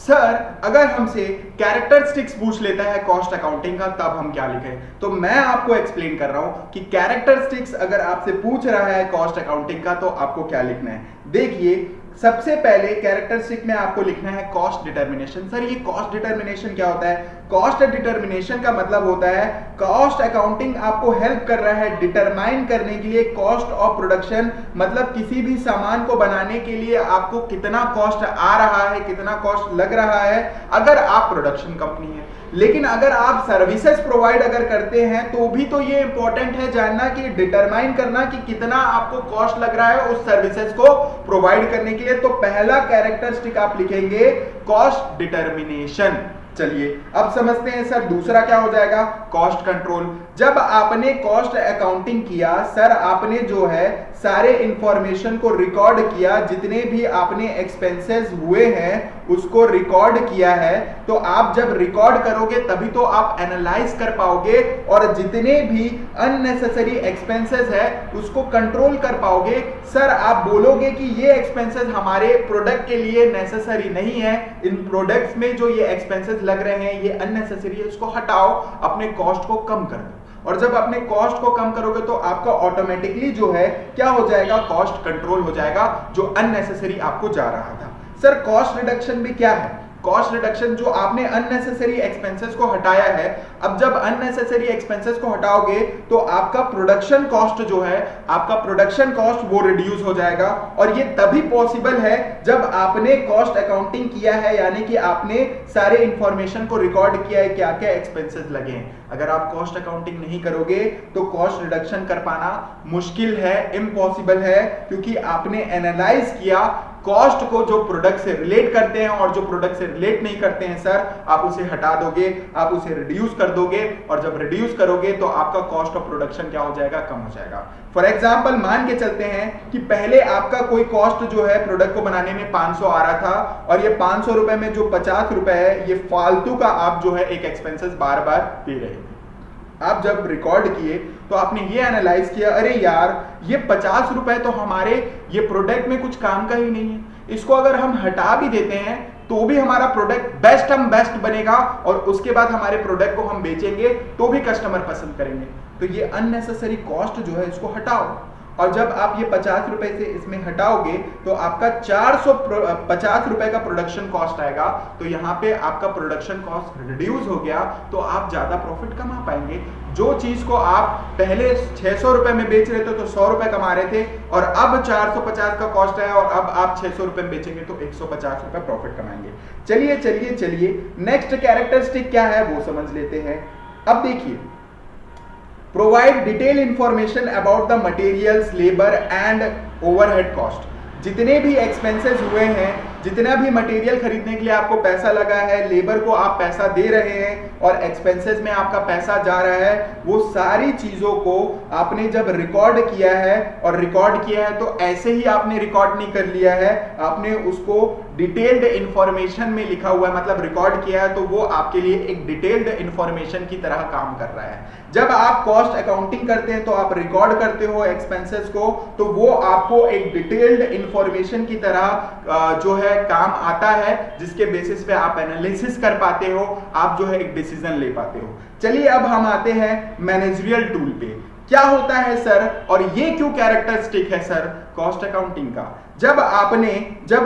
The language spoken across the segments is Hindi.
सर अगर हमसे कैरेक्टरिस्टिक्स पूछ लेता है कॉस्ट अकाउंटिंग का तब हम क्या लिखें, तो मैं आपको एक्सप्लेन कर रहा हूं कि कैरेक्टरिस्टिक्स अगर आपसे पूछ रहा है कॉस्ट अकाउंटिंग का तो आपको क्या लिखना है। देखिए सबसे पहले कैरेक्टरिस्टिक में आपको लिखना है कॉस्ट डिटर्मिनेशन। सर ये कॉस्ट डिटर्मिनेशन क्या होता है? कॉस्ट डिटर्मिनेशन का मतलब होता है कॉस्ट अकाउंटिंग आपको हेल्प कर रहा है डिटरमाइन करने के लिए कॉस्ट ऑफ प्रोडक्शन, मतलब किसी भी सामान को बनाने के लिए आपको कितना कॉस्ट आ रहा है, कितना कॉस्ट लग रहा है अगर आप प्रोडक्शन कंपनी है। लेकिन अगर आप सर्विसेज प्रोवाइड अगर करते हैं तो भी तो ये इंपॉर्टेंट है जानना कि डिटरमाइन करना कि कितना आपको कॉस्ट लग रहा है उस सर्विसेज को प्रोवाइड करने के लिए। तो पहला कैरेक्टरिस्टिक आप लिखेंगे कॉस्ट डिटर्मिनेशन। चलिए अब समझते हैं सर दूसरा क्या हो जाएगा, कॉस्ट कंट्रोल। जब आपने कॉस्ट अकाउंटिंग किया सर, आपने जो है सारे इंफॉर्मेशन को रिकॉर्ड किया, जितने भी आपने एक्सपेंसेस हुए हैं उसको रिकॉर्ड किया है, तो आप जब रिकॉर्ड करोगे तभी तो आप एनालाइज कर पाओगे और जितने भी अननेसेसरी एक्सपेंसेस है उसको कंट्रोल कर पाओगे। सर आप बोलोगे कि ये एक्सपेंसेस हमारे प्रोडक्ट के लिए नेसेसरी नहीं है, इन प्रोडक्ट्स में जो ये एक्सपेंसेस लग रहे हैं ये अननेसेसरी है, उसको हटाओ, अपने कॉस्ट को कम कर दो। और जब अपने कॉस्ट को कम करोगे तो आपका ऑटोमेटिकली जो है क्या हो जाएगा, कॉस्ट कंट्रोल हो जाएगा जो अननेसेसरी आपको जा रहा था। सर कॉस्ट रिडक्शन भी क्या है? कॉस्ट रिडक्शन जो आपने अननेसेसरी एक्सपेंसेस को हटाया है, अब जब अननेसेसरी एक्सपेंसेस को हटाओगे तो आपका प्रोडक्शन कॉस्ट जो है, आपका प्रोडक्शन कॉस्ट वो रिड्यूस हो जाएगा। और ये तभी पॉसिबल है जब आपने कॉस्ट अकाउंटिंग किया है, यानी कि आपने सारे इंफॉर्मेशन को रिकॉर्ड किया है क्या क्या एक्सपेंसेस लगे हैं। अगर आप कॉस्ट अकाउंटिंग नहीं करोगे तो कॉस्ट रिडक्शन कर पाना मुश्किल है, इम्पॉसिबल है, क्योंकि आपने एनालाइज किया कॉस्ट को जो प्रोडक्ट से रिलेट करते हैं और जो प्रोडक्ट से रिलेट नहीं करते हैं सर आप उसे हटा दोगे, आप उसे रिड्यूस कर दोगे, और जब रिड्यूस करोगे तो आपका कॉस्ट ऑफ प्रोडक्शन क्या हो जाएगा, कम हो जाएगा। फॉर एग्जांपल मान के चलते हैं कि पहले आपका कोई कॉस्ट जो है प्रोडक्ट को बनाने में 500 आ रहा था और ये 500 रुपए में जो 50 रुपए है ये फालतू का आप जो है एक एक्सपेंसेस बार बार दे रहे हैं। आप जब रिकॉर्ड किए तो आपने ये एनालाइज किया, अरे यार ये 50 रुपए तो हमारे ये प्रोडक्ट में कुछ काम का ही नहीं है, इसको अगर हम हटा भी देते हैं तो भी हमारा प्रोडक्ट बेस्ट बनेगा और उसके बाद हमारे प्रोडक्ट को हम बेचेंगे तो भी कस्टमर पसंद करेंगे। तो ये अननेसेसरी कॉस्ट जो है इसको हटाओ, और जब आप ये 50 रुपए से इसमें हटाओगे तो आपका 450 रुपए का प्रोडक्शन कॉस्ट आएगा। तो यहाँ पे आपका प्रोडक्शन कॉस्ट रिड्यूस हो गया, तो आप ज्यादा प्रॉफिट कमा पाएंगे। जो चीज को आप पहले 600 रुपए में बेच रहे थे तो 100 रुपए कमा रहे थे, और अब 450 का कॉस्ट है और अब आप 600 रुपए में बेचेंगे तो 150 रुपए प्रॉफिट कमाएंगे। चलिए चलिए चलिए नेक्स्ट कैरेक्टरिस्टिक क्या है वो समझ लेते हैं। अब देखिए, provide detail information about the materials, labour and overhead cost. जितने भी एक्सपेंसेस हुए हैं, जितना भी मटेरियल खरीदने के लिए आपको पैसा लगा है, लेबर को आप पैसा दे रहे हैं और एक्सपेंसेस में आपका पैसा जा रहा है, वो सारी चीजों को आपने जब रिकॉर्ड किया है, और रिकॉर्ड किया है तो ऐसे ही आपने रिकॉर्ड नहीं कर लिया है, आपने उसको डिटेल्ड इंफॉर्मेशन में लिखा हुआ है, मतलब रिकॉर्ड किया है तो वो आपके लिए एक डिटेल्ड इंफॉर्मेशन की तरह काम कर रहा है। जब आप कॉस्ट अकाउंटिंग करते हैं तो आप रिकॉर्ड करते हो एक्सपेंसेस को, तो वो आपको एक डिटेल्ड इंफॉर्मेशन की तरह जो है काम आता है, जिसके बेसिस पे आप एनालिसिस कर पाते हो, आप जो है एक डिसीजन ले पाते हो। चलिए अब हम आते हैं मैनेजरियल टूल पे। क्या होता है सर, और ये क्यों कैरेक्टरिस्टिक है सर कॉस्ट अकाउंटिंग का? जब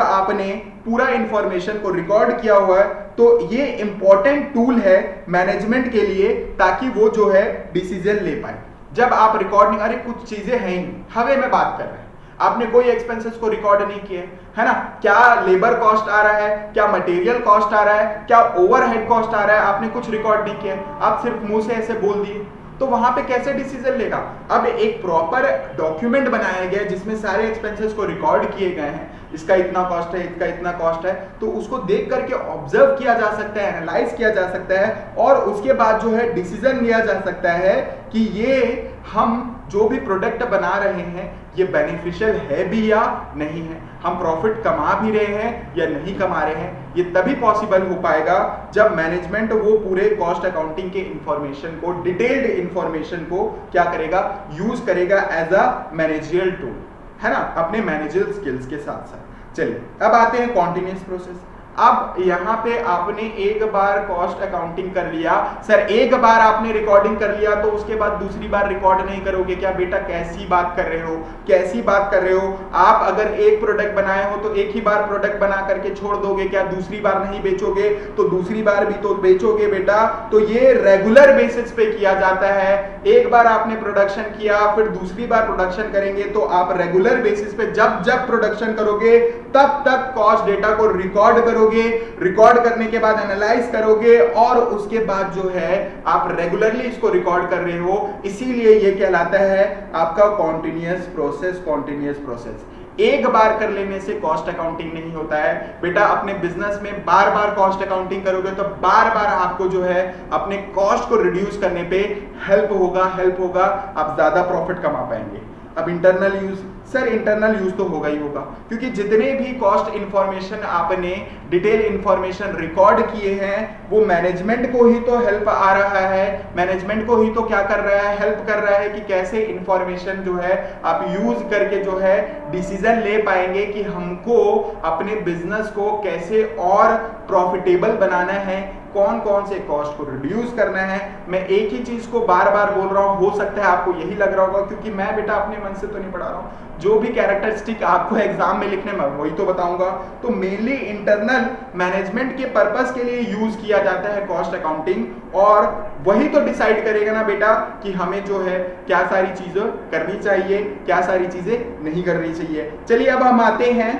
आपने पूरा इंफॉर्मेशन को रिकॉर्ड किया हुआ है तो ये इंपॉर्टेंट टूल है मैनेजमेंट के लिए, ताकि वो जो है डिसीजन ले पाए। जब आप रिकॉर्डिंग, अरे कुछ चीजें हैं ही हवे में बात कर रहे हैं, आपने कोई एक्सपेंसेस को रिकॉर्ड नहीं किए है ना, क्या लेबर कॉस्ट आ रहा है, क्या मटेरियल कॉस्ट आ रहा है, क्या ओवरहेड कॉस्ट आ रहा है, आपने कुछ रिकॉर्ड नहीं किया, आप सिर्फ मुंह से ऐसे बोल दिए, तो वहां पे कैसे डिसीजन लेगा? अब एक प्रॉपर डॉक्यूमेंट बनाया गया जिसमें सारे एक्सपेंसेस को रिकॉर्ड किए गए हैं, इसका इतना कॉस्ट है, इसका इतना कॉस्ट है, तो उसको देख करके ऑब्जर्व किया जा सकता है, एनालाइज किया जा सकता है, और उसके बाद जो है डिसीजन लिया जा सकता है कि ये हम जो भी प्रोडक्ट बना रहे हैं ये बेनिफिशियल है भी या नहीं है, हम प्रॉफिट कमा भी रहे हैं या नहीं कमा रहे हैं। ये तभी पॉसिबल हो पाएगा जब मैनेजमेंट वो पूरे कॉस्ट अकाउंटिंग के इंफॉर्मेशन को, डिटेल्ड इंफॉर्मेशन को क्या करेगा, यूज करेगा एज अ मैनेजरियल टूल, है ना, अपने मैनेजरियल स्किल्स के साथ साथ। चलिए अब आते हैं कॉन्टिन्यूअस प्रोसेस। अब यहाँ पे आपने एक बार कॉस्ट अकाउंटिंग कर लिया, सर एक बार आपने रिकॉर्डिंग कर लिया तो उसके बाद दूसरी बार रिकॉर्ड नहीं करोगे क्या? बेटा कैसी बात कर रहे हो, कैसी बात कर रहे हो? आप अगर एक प्रोडक्ट बनाए हो तो एक ही बार प्रोडक्ट बना करके छोड़ दोगे क्या? दूसरी बार नहीं बेचोगे तो दूसरी बार भी तो बेचोगे बेटा। तो ये रेगुलर बेसिस पे किया जाता है। एक बार आपने प्रोडक्शन किया, फिर दूसरी बार प्रोडक्शन करेंगे तो आप रेगुलर बेसिस पे जब जब प्रोडक्शन करोगे तब तक कॉस्ट डेटा को रिकॉर्ड करोगे, रिकॉर्ड करने के बाद एनालाइज करोगे और उसके बाद जो है आप रेगुलरली इसको रिकॉर्ड कर रहे हो। इसीलिए ये कहलाता है आपका कॉन्टिन्यूअस प्रोसेस। कॉन्टिन्यूअस प्रोसेस एक बार कर लेने से कॉस्ट अकाउंटिंग नहीं होता है बेटा। अपने बिजनेस में बार बार कॉस्ट अकाउंटिंग करोगे तो बार बार आपको जो है अपने कॉस्ट को रिड्यूस करने पे हेल्प होगा, आप ज्यादा प्रॉफिट कमा पाएंगे। अब internal use, sir internal use तो होगा ही होगा, क्योंकि जितने भी कॉस्ट इंफॉर्मेशन आपने डिटेल इंफॉर्मेशन रिकॉर्ड किए हैं वो मैनेजमेंट को ही तो हेल्प आ रहा है, मैनेजमेंट को ही तो क्या कर रहा है, हेल्प कर रहा है कि कैसे इंफॉर्मेशन जो है आप यूज करके जो है डिसीजन ले पाएंगे कि हमको अपने बिजनेस को कैसे और प्रॉफिटेबल बनाना है, कौन कौन से कॉस्ट को रिड्यूस करना है। मैं एक ही चीज को बार बार बोल रहा हूं, हो सकता है आपको यही लग रहा होगा क्योंकि मैं बेटा अपने मन से तो नहीं पढ़ा रहा हूं, जो भी कैरेक्टरिस्टिक आपको एग्जाम में लिखने में वही तो बताऊंगा। तो मेनली इंटरनल मैनेजमेंट के पर्पस के लिए यूज किया जाता है कॉस्ट अकाउंटिंग, और वही तो डिसाइड करेगा ना बेटा कि हमें जो है क्या सारी चीजें करनी चाहिए, क्या सारी चीजें नहीं करनी चाहिए। चलिए अब हम आते हैं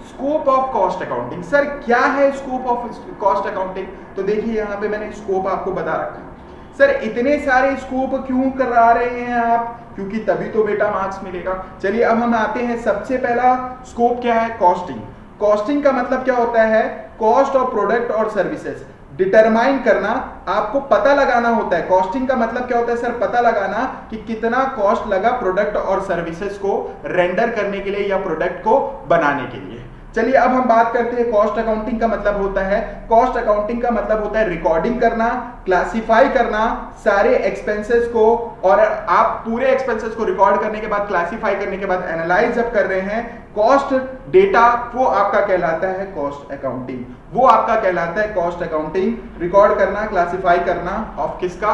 scope of cost accounting. Sir क्या है स्कोप ऑफ कॉस्ट अकाउंटिंग? तो देखिए यहाँ पे मैंने स्कोप आपको बता रखा है। सर इतने सारे स्कोप क्यों करा रहे हैं आप? क्योंकि तभी तो बेटा मार्क्स मिलेगा। चलिए अब हम आते हैं, सबसे पहला स्कोप क्या है? कॉस्टिंग। कॉस्टिंग का मतलब क्या होता है? कॉस्ट ऑफ प्रोडक्ट और सर्विसेज डिटरमाइन करना, आपको पता लगाना होता है। कॉस्टिंग का मतलब क्या होता है सर? पता लगाना कि कितना कॉस्ट लगा प्रोडक्ट और सर्विसेज को रेंडर करने के लिए या प्रोडक्ट को बनाने के लिए। चलिए अब हम बात करते हैं कॉस्ट अकाउंटिंग का मतलब होता है, कॉस्ट अकाउंटिंग का मतलब होता है रिकॉर्डिंग करना, क्लासिफाई करना सारे एक्सपेंसेस को, और आप पूरे एक्सपेंसेस को रिकॉर्ड करने के बाद, क्लासिफाई करने के बाद एनालाइज जब कर रहे हैं कॉस्ट डेटा, वो आपका कहलाता है कॉस्ट अकाउंटिंग। वो आपका कहलाता है कॉस्ट अकाउंटिंग, रिकॉर्ड करना, क्लासिफाई करना ऑफ किसका?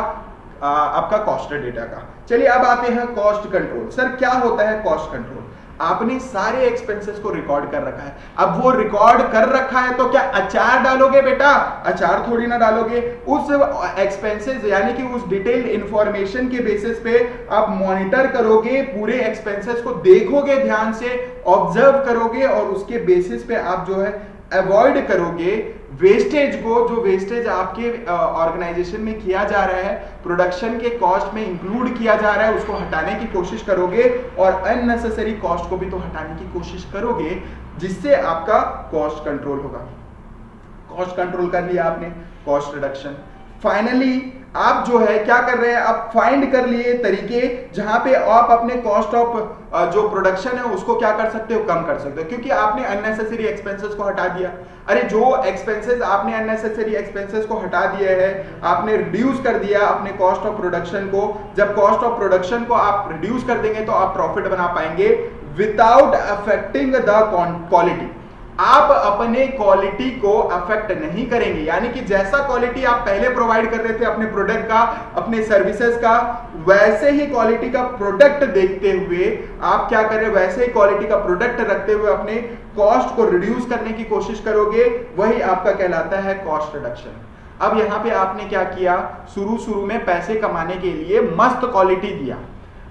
आपका कॉस्ट डेटा का। चलिए अब आते हैं कॉस्ट कंट्रोल। सर क्या होता है कॉस्ट कंट्रोल? आपने सारे एक्सपेंसेस को रिकॉर्ड कर रखा है, अब वो रिकॉर्ड कर रखा है तो क्या अचार डालोगे बेटा? अचार थोड़ी ना डालोगे। उस एक्सपेंसेस यानी कि उस डिटेल इंफॉर्मेशन के बेसिस पे आप मॉनिटर करोगे, पूरे एक्सपेंसेस को देखोगे, ध्यान से ऑब्जर्व करोगे और उसके बेसिस पे आप जो है अवॉइड करोगे वेस्टेज को, जो वेस्टेज आपके ऑर्गेनाइजेशन में किया जा रहा है, प्रोडक्शन के कॉस्ट में इंक्लूड किया जा रहा है, उसको हटाने की कोशिश करोगे और अननेसेसरी कॉस्ट को भी तो हटाने की कोशिश करोगे, जिससे आपका कॉस्ट कंट्रोल होगा। कॉस्ट कंट्रोल कर लिया आपने, कॉस्ट रिडक्शन। फाइनली आप जो है क्या कर रहे हैं? आप फाइंड कर लिए तरीके जहां पे आप अपने कॉस्ट ऑफ जो प्रोडक्शन है उसको क्या कर सकते हो? कम कर सकते हो, क्योंकि आपने अननेसेसरी एक्सपेंसेस को हटा दिया। अरे जो एक्सपेंसेस आपने अननेसेसरी एक्सपेंसेस को हटा दिए हैं, आपने रिड्यूस कर दिया अपने कॉस्ट ऑफ प्रोडक्शन को। जब कॉस्ट ऑफ प्रोडक्शन को आप रिड्यूस कर देंगे तो आप प्रॉफिट बना पाएंगे विदाउट अफेक्टिंग द क्वालिटी। आप अपने क्वालिटी को अफेक्ट नहीं करेंगे, यानी कि जैसा क्वालिटी आप पहले प्रोवाइड कर रहे थे अपने प्रोडक्ट का, अपने सर्विसेज का, वैसे ही क्वालिटी का प्रोडक्ट देखते हुए आप क्या कर रहे हैं? वैसे ही क्वालिटी का प्रोडक्ट रखते हुए अपने कॉस्ट को रिड्यूस करने की कोशिश करोगे, वही आपका कहलाता है कॉस्ट रिडक्शन। अब यहां पे आपने क्या किया? शुरू में पैसे कमाने के लिए मस्त क्वालिटी दिया,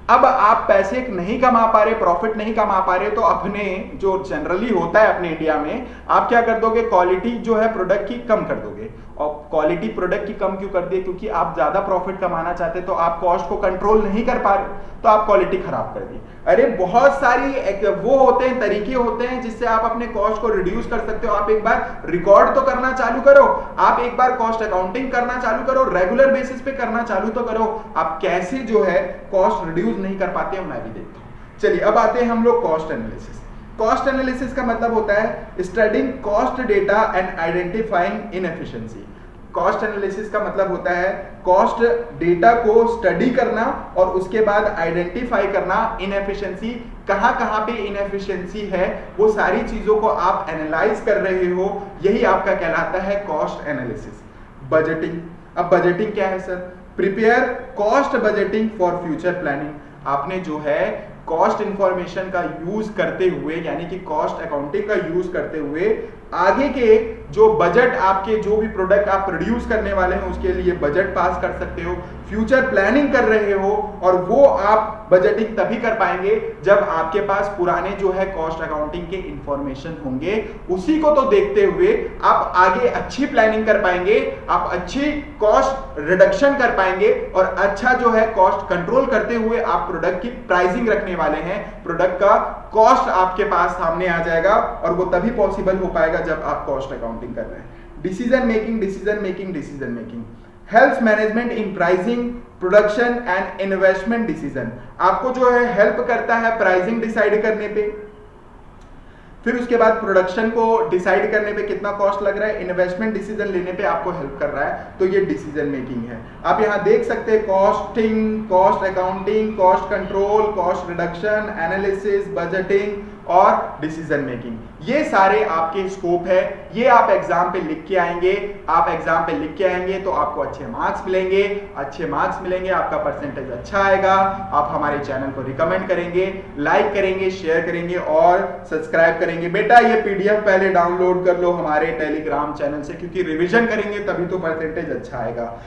अब आप पैसे नहीं कमा पा रहे, प्रॉफिट नहीं कमा पा रहे, तो अपने जो जनरली होता है अपने इंडिया में, आप क्या कर दोगे? क्वालिटी जो है प्रोडक्ट की कम कर दोगे। और क्वालिटी प्रोडक्ट की कम क्यों कर दिए? क्योंकि आप ज्यादा प्रॉफिट कमाना चाहते, तो आप कॉस्ट को कंट्रोल नहीं कर पा रहे, तो आप क्वालिटी खराब कर दी। अरे बहुत सारी वो होते हैं, तरीके होते हैं जिससे आप अपने कॉस्ट को रिड्यूस कर सकते हो। आप एक बार रिकॉर्ड तो करना चालू करो, आप एक बार कॉस्ट अकाउंटिंग करना चालू करो, रेगुलर बेसिस पे करना चालू तो करो। आप कैसे जो है कॉस्ट रिड्यूस नहीं कर पाते हो, मैं भी देखता हूं। चलिए अब आते हैं हम लोग कॉस्ट एनालिसिस। कॉस्ट एनालिसिस का मतलब होता है studying cost data and identifying inefficiency. Cost analysis का मतलब होता है कॉस्ट डेटा को स्टडी करना और उसके बाद आइडेंटिफाई करना इनएफिशिएंसी कहां कहां पे इनएफिशिएंसी है, वो सारी चीजों को आप एनालाइज कर रहे हो, यही आपका कहलाता है कॉस्ट एनालिसिस। बजटिंग, अब बजटिंग क्या है sir? Prepare cost budgeting for future planning. आपने जो है कॉस्ट इंफॉर्मेशन का यूज करते हुए, यानी कि कॉस्ट अकाउंटिंग का यूज करते हुए आगे के जो बजट, आपके जो भी प्रोडक्ट आप प्रोड्यूस करने वाले हैं उसके लिए बजट पास कर सकते हो, फ्यूचर प्लानिंग कर रहे हो, और वो आप बजटिंग तभी कर पाएंगे जब आपके पास पुराने जो है कॉस्ट अकाउंटिंग के इंफॉर्मेशन होंगे। उसी को तो देखते हुए आप आगे अच्छी प्लानिंग कर पाएंगे, आप अच्छी कॉस्ट रिडक्शन कर पाएंगे और अच्छा जो है कॉस्ट कंट्रोल करते हुए आप प्रोडक्ट की प्राइसिंग रखने वाले हैं। प्रोडक्ट का कॉस्ट आपके पास सामने आ जाएगा और वो तभी पॉसिबल हो पाएगा जब आप कॉस्ट अकाउंटिंग कर रहे हैं। Decision making help management in pricing, production and investment decision. आपको जो है हेल्प करता है प्राइसिंग डिसाइड करने पे, फिर उसके बाद प्रोडक्शन को डिसाइड करने पे कितना कॉस्ट लग रहा है, इन्वेस्टमेंट डिसीजन लेने पे आपको हेल्प कर रहा है। तो ये डिसीजन मेकिंग है। आप यहां देख सकते हैं costing, cost accounting, cost control, cost reduction, analysis, budgeting और डिसीजन मेकिंग, ये सारे आपके स्कोप है। ये आप एग्जाम पे लिख के आएंगे, आप एग्जाम पे लिख के आएंगे तो आपको अच्छे मार्क्स मिलेंगे, आपका परसेंटेज अच्छा आएगा, आप हमारे चैनल को रिकमेंड करेंगे, लाइक करेंगे, शेयर करेंगे और सब्सक्राइब करेंगे। बेटा ये पीडीएफ पहले डाउनलोड कर लो हमारे टेलीग्राम चैनल से, क्योंकि रिवीजन करेंगे तभी तो परसेंटेज अच्छा आएगा।